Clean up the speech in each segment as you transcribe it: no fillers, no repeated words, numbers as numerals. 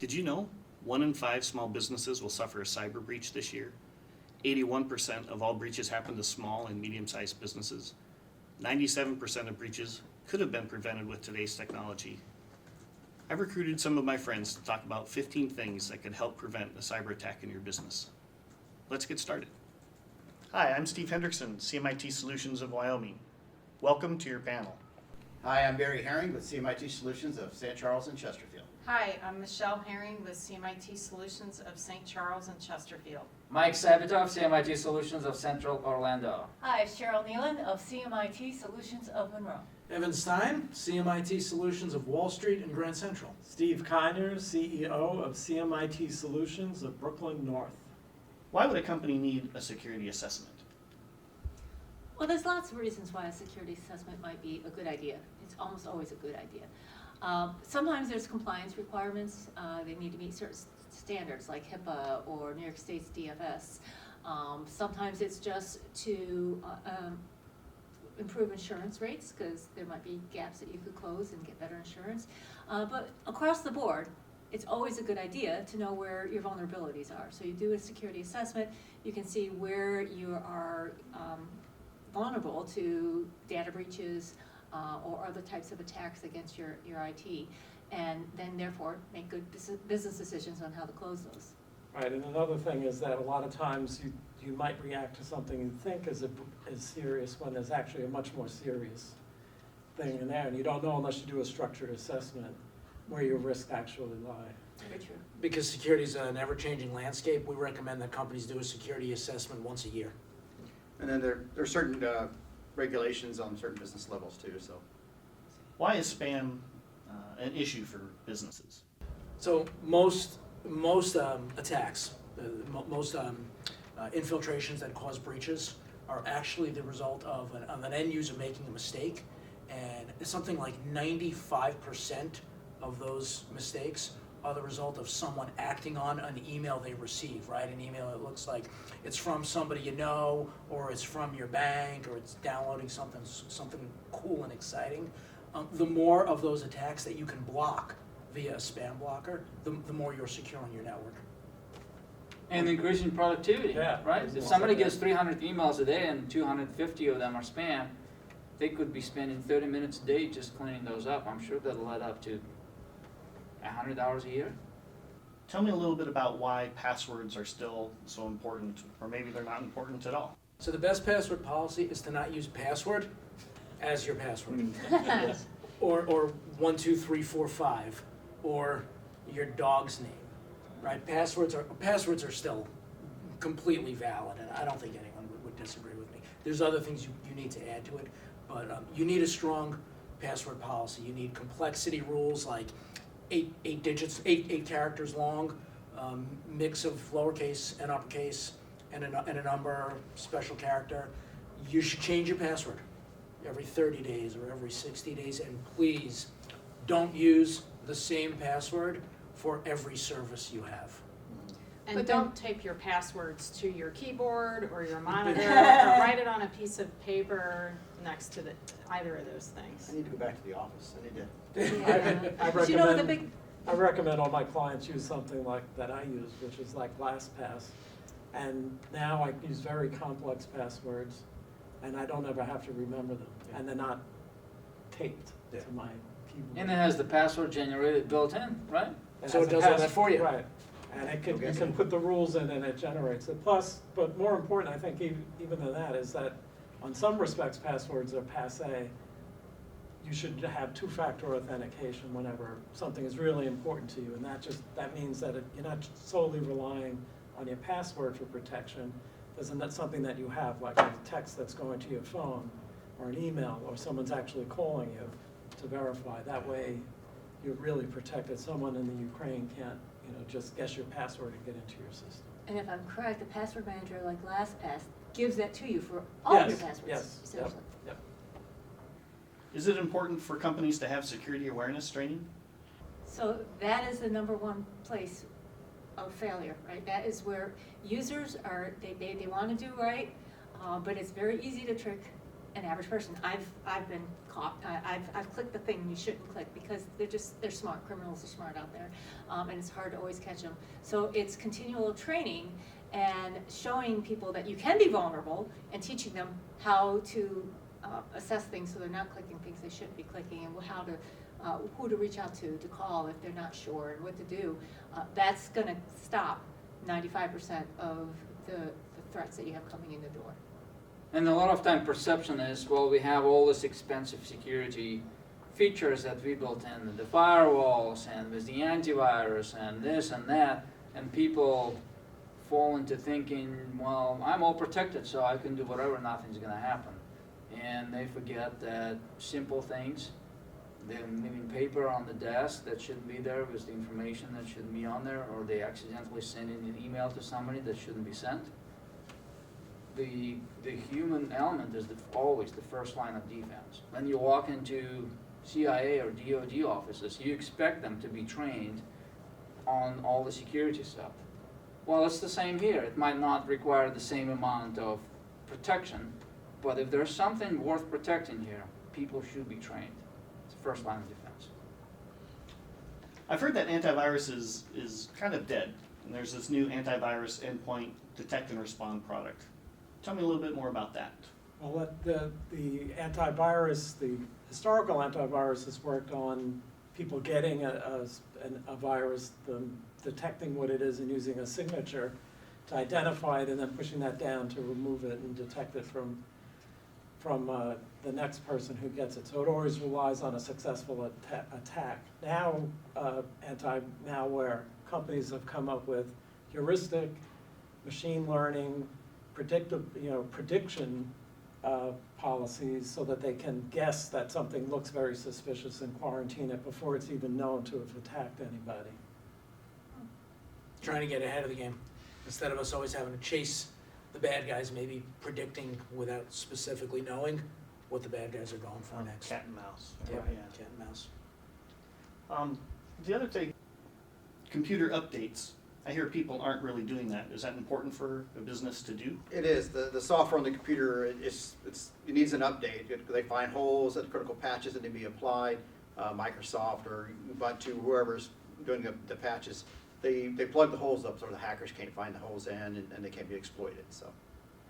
Did you know 1 in 5 small businesses will suffer a cyber breach this year? 81% of all breaches happen to small and medium-sized businesses. 97% of breaches could have been prevented with today's technology. I've recruited some of my friends to talk about 15 things that could help prevent a cyber attack in your business. Let's get started. Hi, I'm Steve Hendrickson, CMIT Solutions of Wyoming. Welcome to your panel. Hi, I'm Barry Herring with CMIT Solutions of St. Charles and Chesterfield. Hi, I'm Michelle Herring with CMIT Solutions of St. Charles and Chesterfield. Mike Sabitov, CMIT Solutions of Central Orlando. Hi, Cheryl Nealon of CMIT Solutions of Monroe. Evan Stein, CMIT Solutions of Wall Street and Grand Central. Steve Kiner, CEO of CMIT Solutions of Brooklyn North. Why would a company need a security assessment? Well, there's lots of reasons why a security assessment might be a good idea. It's almost always a good idea. Sometimes there's compliance requirements. They need to meet certain standards like HIPAA or New York State's DFS. Sometimes it's just to improve insurance rates because there might be gaps that you could close and get better insurance. But across the board, it's always a good idea to know where your vulnerabilities are. So you do a security assessment, you can see where you are vulnerable to data breaches or other types of attacks against your IT, and then therefore make good business decisions on how to close those. Right, and another thing is that a lot of times you might react to something you think is serious when there's actually a much more serious thing in there, and you don't know unless you do a structured assessment where your risks actually lie. Very true. Because security is an ever-changing landscape, we recommend that companies do a security assessment once a year. And then there are certain regulations on certain business levels too. So, Why is spam an issue for businesses? So most attacks, most infiltrations that cause breaches are actually the result of an end user making a mistake, and something like 95% of those mistakes are the result of someone acting on an email they receive, right? An email that looks like it's from somebody you know, or it's from your bank, or it's downloading something cool and exciting. The more of those attacks that you can block via a spam blocker, the more you're secure on your network. And increasing productivity, Yeah. right? If somebody gets 300 emails a day and 250 of them are spam, they could be spending 30 minutes a day just cleaning those up. I'm sure that'll add up to $100 a year. Tell me a little bit about why passwords are still so important, or maybe they're not important at all. So the best password policy is to not use password as your password. Or 1, 2, 3, 4, 5, or your dog's name, right? Passwords are still completely valid, and I don't think anyone would disagree with me. There's other things you need to add to it, but you need a strong password policy. You need complexity rules like 8 digits, 8 characters long, mix of lowercase and uppercase, and a number, special character. You should change your password every 30 days or every 60 days, and please don't use the same password for every service you have. And But don't tape your passwords to your keyboard or your monitor, or write it on a piece of paper next to either of those things. I need to go back to the office. I need to. I But you know, the big, I recommend all my clients use something like that I use, which is like LastPass. And now I use very complex passwords, and I don't ever have to remember them, and they're not taped to my keyboard. And it has the password generated built in, right? So has it a does all that for you. Right, and you can put the rules in and it generates it. Plus, but more important, I think even than that, is that on some respects passwords are passé. You should have two-factor authentication whenever something is really important to you, and that means that you're not solely relying on your password for protection. Isn't that something that you have, like a text that's going to your phone, or an email, or someone's actually calling you to verify? That way, you're really protected. Someone in the Ukraine can't, just guess your password and get into your system. and if I'm correct, a password manager like LastPass gives that to you for all of your passwords, Yes, essentially. yep. Is it important for companies to have security awareness training? So that is the number one place of failure, right? That is where users are, they want to do right, but it's very easy to trick an average person. I've been caught, I've clicked the thing you shouldn't click because they're smart, criminals are smart out there, and it's hard to always catch them. So it's continual training and showing people that you can be vulnerable and teaching them how to assess things so they're not clicking things they shouldn't be clicking, and how to, who to reach out to call if they're not sure, and what to do. That's gonna stop 95% of the threats that you have coming in the door. And a lot of time perception is, well, we have all this expensive security features that we built in, the firewalls and with the antivirus and this and that, and people fall into thinking, well, I'm all protected, so I can do whatever, nothing's gonna happen. And they forget that simple things, they're leaving paper on the desk that shouldn't be there with the information that shouldn't be on there, or they accidentally send in an email to somebody that shouldn't be sent. The human element is always the first line of defense. When you walk into CIA or DoD offices, you expect them to be trained on all the security stuff. Well, it's the same here. It might not require the same amount of protection, but if there's something worth protecting here, people should be trained. It's the first line of defense. I've heard that antivirus is kind of dead, and there's this new antivirus endpoint detect and respond product. Tell me a little bit more about that. Well, the antivirus, the historical antivirus has worked on people getting a virus, detecting what it is and using a signature to identify it and then pushing that down to remove it and detect it from the next person who gets it. So it always relies on a successful attack. Now, anti-malware companies have come up with heuristic, machine learning, prediction policies so that they can guess that something looks very suspicious and quarantine it before it's even known to have attacked anybody. Trying to get ahead of the game, instead of us always having to chase the bad guys, maybe predicting without specifically knowing what the bad guys are going for next. Cat and mouse. Yeah, Yeah. cat and mouse. The other thing, computer updates. I hear people aren't really doing that. Is that important for a business to do? It is. The software on the computer, it needs an update. They find holes and critical patches that need to be applied. Microsoft or Ubuntu, whoever's doing the patches, they plug the holes up so the hackers can't find the holes in and they can't be exploited. So.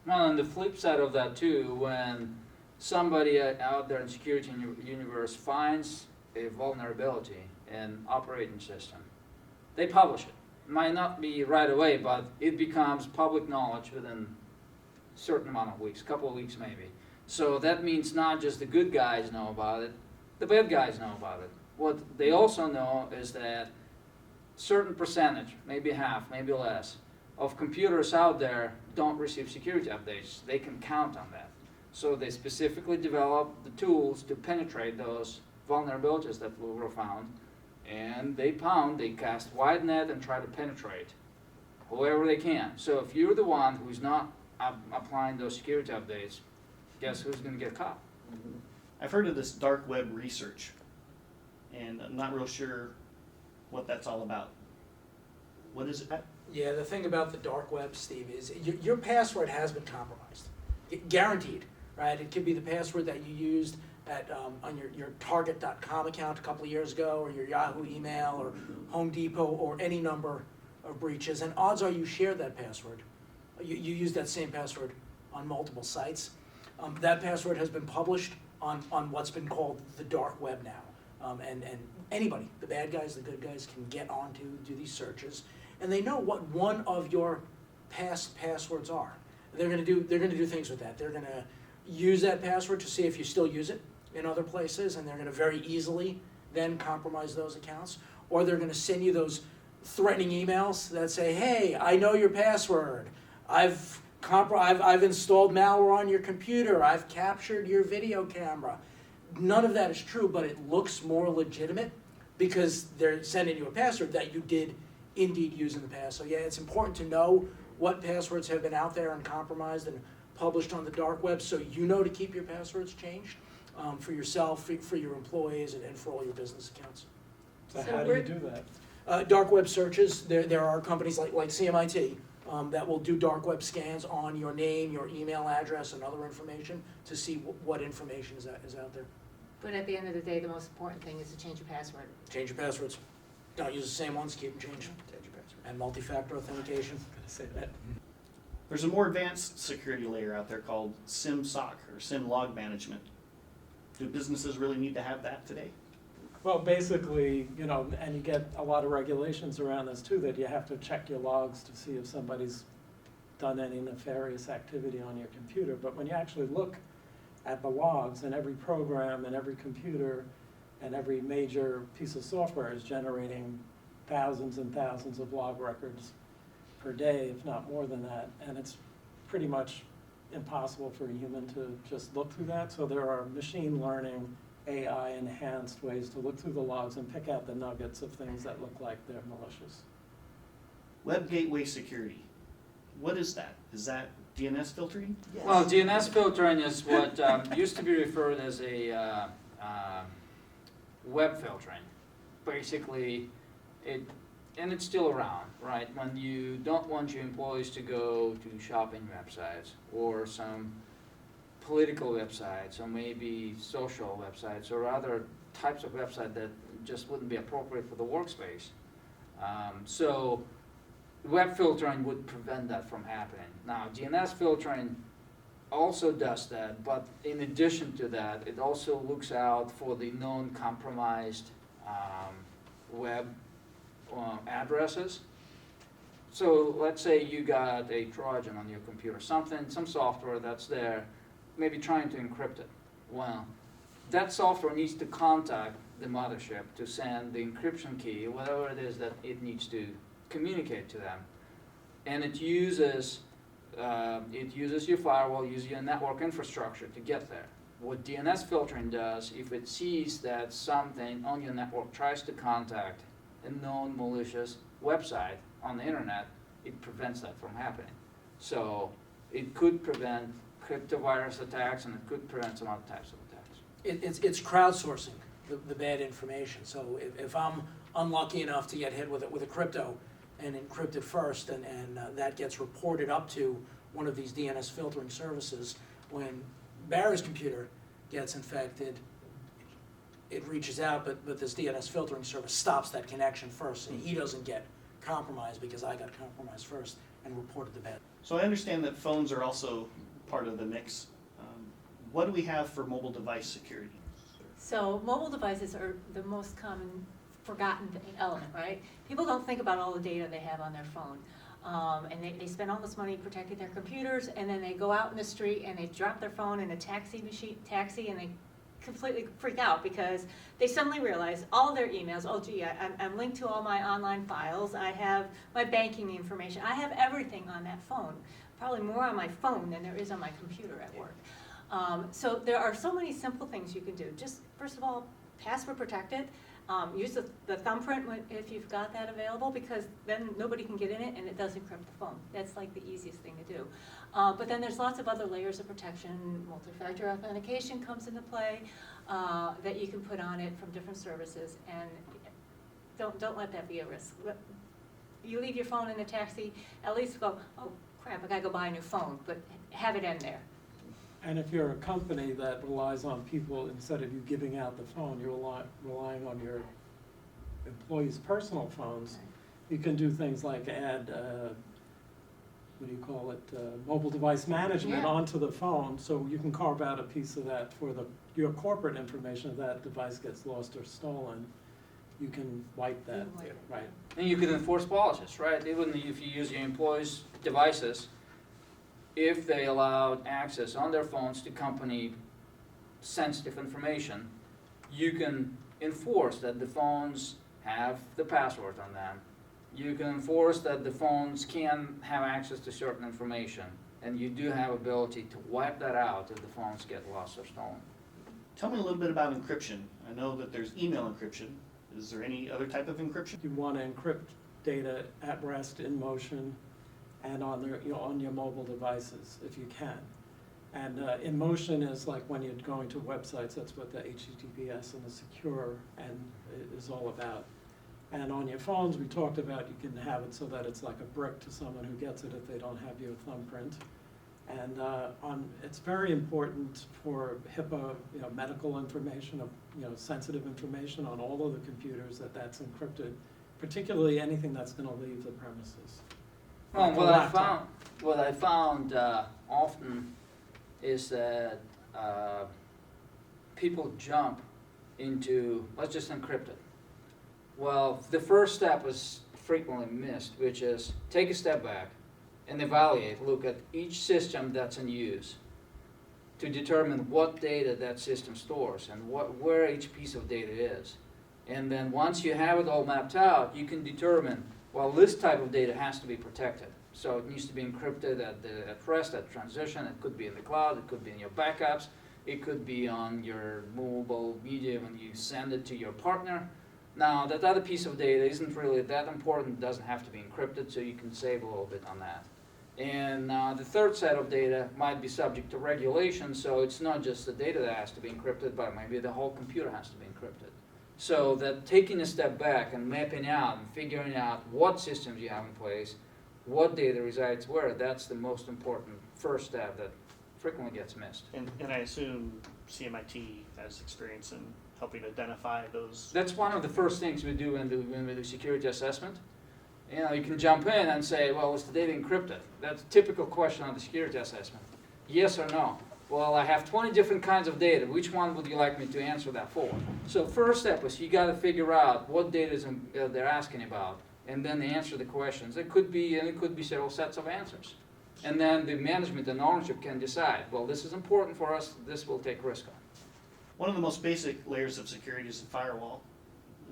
Well, and the flip side of that too, when somebody out there in security universe finds a vulnerability in operating system, they publish it. Might not be right away, but it becomes public knowledge within a certain amount of weeks, couple of weeks maybe. So that means not just the good guys know about it, the bad guys know about it. What they also know is that certain percentage, maybe half, maybe less, of computers out there don't receive security updates. They can count on that. So they specifically develop the tools to penetrate those vulnerabilities that were found. And they cast wide net and try to penetrate whoever they can. So if you're the one who's not applying those security updates, guess who's going to get caught? I've heard of this dark web research, and I'm not real sure what that's all about. What is it, Pat? Yeah, the thing about the dark web, Steve, is your password has been compromised. Guaranteed, right? It could be the password that you used on your Target.com account a couple of years ago, or your Yahoo email, or Home Depot, or any number of breaches. And odds are you shared that password. You use that same password on multiple sites. That password has been published on what's been called the dark web now. And anybody, the bad guys, the good guys, can get on to do these searches. And they know what one of your past passwords are. They're gonna do things with that. They're gonna use that password to see if you still use it in other places, and they're gonna very easily then compromise those accounts. Or they're gonna send you those threatening emails that say, hey, I know your password. I've installed malware on your computer. I've captured your video camera. None of that is true, but it looks more legitimate because they're sending you a password that you did indeed use in the past. So yeah, it's important to know what passwords have been out there and compromised and published on the dark web, so you know to keep your passwords changed for yourself, for your employees, and for all your business accounts. So how do you do that? Dark web searches, there are companies like CMIT that will do dark web scans on your name, your email address, and other information to see what information is out there. But at the end of the day, the most important thing is to change your password. Change your passwords. Don't use the same ones, keep them changed. Change your password. And multi-factor authentication. Gonna say that. There's a more advanced security layer out there called SIM-SOC, or SIM log management. Do businesses really need to have that today? Well, basically, you know, and you get a lot of regulations around this too, that you have to check your logs to see if somebody's done any nefarious activity on your computer. But when you actually look at the logs, and every program and every computer and every major piece of software is generating thousands and thousands of log records per day, if not more than that. And it's pretty much impossible for a human to just look through that. So there are machine learning, AI enhanced ways to look through the logs and pick out the nuggets of things that look like they're malicious. Web gateway security. What is that? Is that DNS filtering? Well, DNS filtering is what used to be referred as a web filtering. Basically, and it's still around, right? When you don't want your employees to go to shopping websites or some political websites or maybe social websites or other types of website that just wouldn't be appropriate for the workspace. So web filtering would prevent that from happening. Now, DNS filtering also does that, but in addition to that, it also looks out for the known compromised web addresses. So let's say you got a Trojan on your computer, some software that's there, maybe trying to encrypt it. Well, that software needs to contact the mothership to send the encryption key, whatever it is that it needs to communicate to them. And it uses your firewall, uses your network infrastructure to get there. What DNS filtering does, if it sees that something on your network tries to contact a known malicious website on the internet, it prevents that from happening. So it could prevent cryptovirus attacks, and it could prevent some other types of attacks. It's crowdsourcing the bad information. So if I'm unlucky enough to get hit with a crypto and encrypt it first, and that gets reported up to one of these DNS filtering services, when Barry's computer gets infected, it reaches out, but this DNS filtering service stops that connection first, and he doesn't get compromised because I got compromised first and reported the bad. So I understand that phones are also part of the mix. What do we have for mobile device security? So mobile devices are the most common forgotten element, right? People don't think about all the data they have on their phone. And they spend all this money protecting their computers, and then they go out in the street and they drop their phone in a taxi, and they completely freak out because they suddenly realize all their emails, oh gee, I'm linked to all my online files, I have my banking information, I have everything on that phone. Probably more on my phone than there is on my computer at work. So there are so many simple things you can do. Just, first of all, password protect it. Use the thumbprint if you've got that available, because then nobody can get in it and it does encrypt the phone. That's like the easiest thing to do. But then there's lots of other layers of protection. Multi-factor authentication comes into play that you can put on it from different services, and don't let that be a risk. You leave your phone in a taxi, at least go, oh crap, I gotta go buy a new phone, but have it in there. And if you're a company that relies on people, instead of you giving out the phone, you're relying on your employees' personal phones, you can do things like add, mobile device management Yeah. onto the phone, so you can carve out a piece of that for your corporate information. If that device gets lost or stolen, you can wipe that, right? And you can enforce policies, right? Even if you use your employees' devices, if they allowed access on their phones to company sensitive information, you can enforce that the phones have the password on them. You can enforce that the phones can have access to certain information, and you do have ability to wipe that out if the phones get lost or stolen. Tell me a little bit about encryption. I know that there's email encryption. Is there any other type of encryption? You want to encrypt data at rest, in motion, and on your mobile devices, if you can. And in motion is like when you're going to websites, that's what the HTTPS and the secure is all about. And on your phones, we talked about you can have it so that it's like a brick to someone who gets it if they don't have your thumbprint. And it's very important for HIPAA, medical information, sensitive information on all of the computers that's encrypted, particularly anything that's going to leave the premises. Well, Like a what laptop. I found often is that people jump into, let's just encrypt it. Well, the first step is frequently missed, which is take a step back and evaluate, look at each system that's in use to determine what data that system stores and where each piece of data is. And then once you have it all mapped out, you can determine, well, this type of data has to be protected. So it needs to be encrypted at rest, at transition. It could be in the cloud, it could be in your backups, it could be on your mobile media when you send it to your partner. Now, that other piece of data isn't really that important, doesn't have to be encrypted, so you can save a little bit on that. And the third set of data might be subject to regulation, so it's not just the data that has to be encrypted, but maybe the whole computer has to be encrypted. So that taking a step back and mapping out and figuring out what systems you have in place, what data resides where, that's the most important first step that frequently gets missed. And I assume CMIT has experience in helping identify those. That's one of the first things we do when we do security assessment. You can jump in and say, well, is the data encrypted? That's a typical question on the security assessment. Yes or no? Well, I have 20 different kinds of data. Which one would you like me to answer that for? So first step is you got to figure out what data they're asking about, and then answer the questions. It could be several sets of answers. And then the management and ownership can decide, well, this is important for us, this will take risk on. One of the most basic layers of security is a firewall.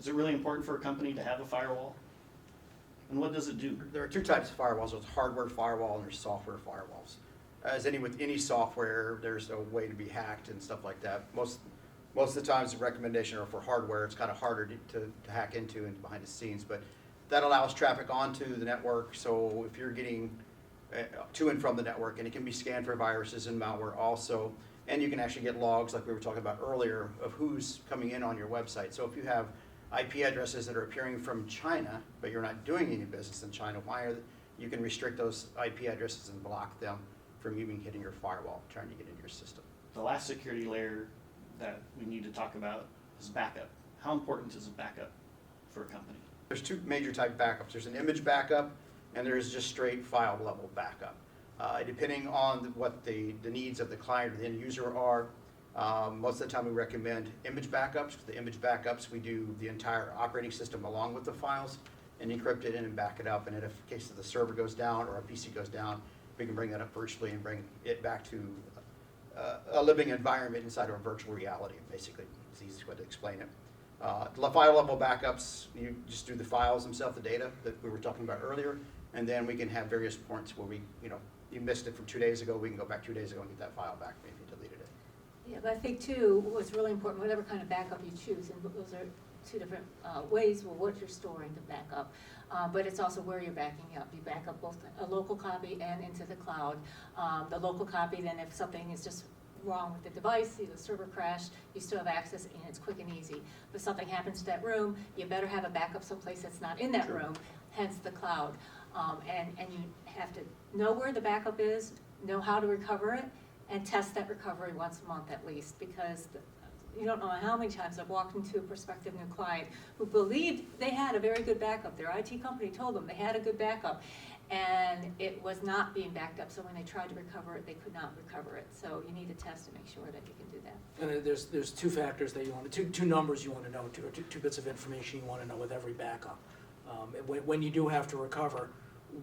Is it really important for a company to have a firewall? And what does it do? There are two types of firewalls. There's hardware firewall and there's software firewalls. As with any software, there's a way to be hacked and stuff like that. Most of the times the recommendation are for hardware. It's kind of harder to hack into and behind the scenes, but that allows traffic onto the network. So if you're getting to and from the network, and it can be scanned for viruses and malware also, and you can actually get logs like we were talking about earlier of who's coming in on your website. So if you have IP addresses that are appearing from China, but you're not doing any business in China, you can restrict those IP addresses and block them from even hitting your firewall, trying to get into your system. The last security layer that we need to talk about is backup. How important is a backup for a company? There's two major type backups. There's an image backup, and there's just straight file level backup. Depending on what the needs of the client or the end user are, most of the time we recommend image backups. The image backups, we do the entire operating system along with the files and encrypt it in and back it up. And in case the server goes down or a PC goes down, we can bring that up virtually and bring it back to a living environment inside of a virtual reality, basically. It's the easiest way to explain it. The file level backups, you just do the files themselves, the data that we were talking about earlier, and then we can have various points where you missed it from 2 days ago, we can go back 2 days ago and get that file back if you deleted it. Yeah, but I think too, what's really important, whatever kind of backup you choose, and those are two different ways, well, what you're storing to back up, but it's also where you're backing up. You back up both a local copy and into the cloud. The local copy, then if something is just wrong with the device, the server crashed, you still have access and it's quick and easy. But if something happens to that room, you better have a backup someplace that's not in that room, hence the cloud. And you have to know where the backup is, know how to recover it, and test that recovery once a month at least, because you don't know how many times I've walked into a prospective new client who believed they had a very good backup. Their IT company told them they had a good backup, and it was not being backed up, so when they tried to recover it, they could not recover it. So you need to test to make sure that you can do that. And there's two factors that you want to, two numbers you want to know, two bits of information you want to know with every backup. When you do have to recover,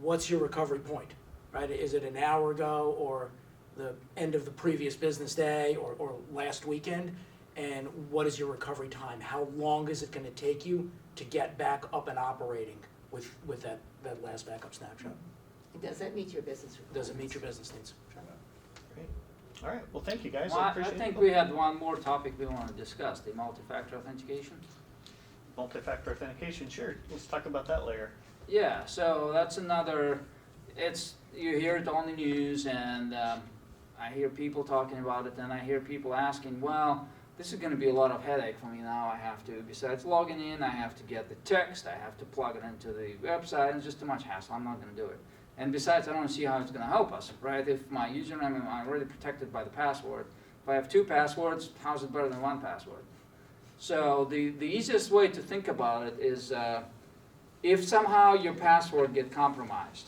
what's your recovery point, right? Is it an hour ago or the end of the previous business day or last weekend? And what is your recovery time? How long is it going to take you to get back up and operating with that last backup snapshot? And does that meet your business requirements? Does it meet your business needs? Great. All right, well, thank you, guys. Well, I I appreciate it. think we had one more topic we want to discuss, the multi-factor authentication. Multi-factor authentication, sure. Let's talk about that layer. Yeah, so that's another, you hear it on the news, and I hear people talking about it, and I hear people asking, well, this is gonna be a lot of headache for me now. I have to, besides logging in, I have to get the text, I have to plug it into the website, it's just too much hassle, I'm not gonna do it. And besides, I don't see how it's gonna help us, right? If my username, I'm already protected by the password. If I have 2 passwords, how's it better than 1 password? So the easiest way to think about it is if somehow your password get compromised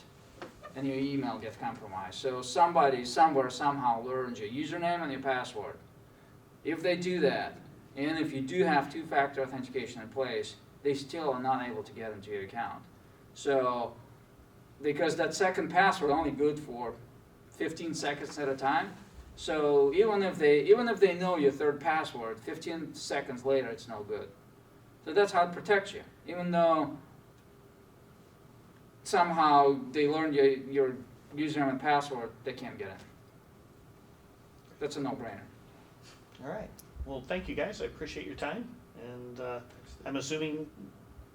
and your email gets compromised, so somebody somewhere somehow learns your username and your password. If they do that, and if you do have 2-factor authentication in place, they still are not able to get into your account. So, because that second password only good for 15 seconds at a time, so even if they know your third password, 15 seconds later it's no good. So that's how it protects you. Even though somehow they learned your username and password, they can't get in. That's a no-brainer. All right. Well, thank you guys. I appreciate your time. And I'm assuming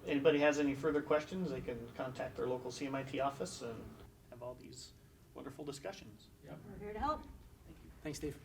anybody has any further questions, they can contact their local CMIT office and have all these wonderful discussions. We're here to help. Thanks, Steve.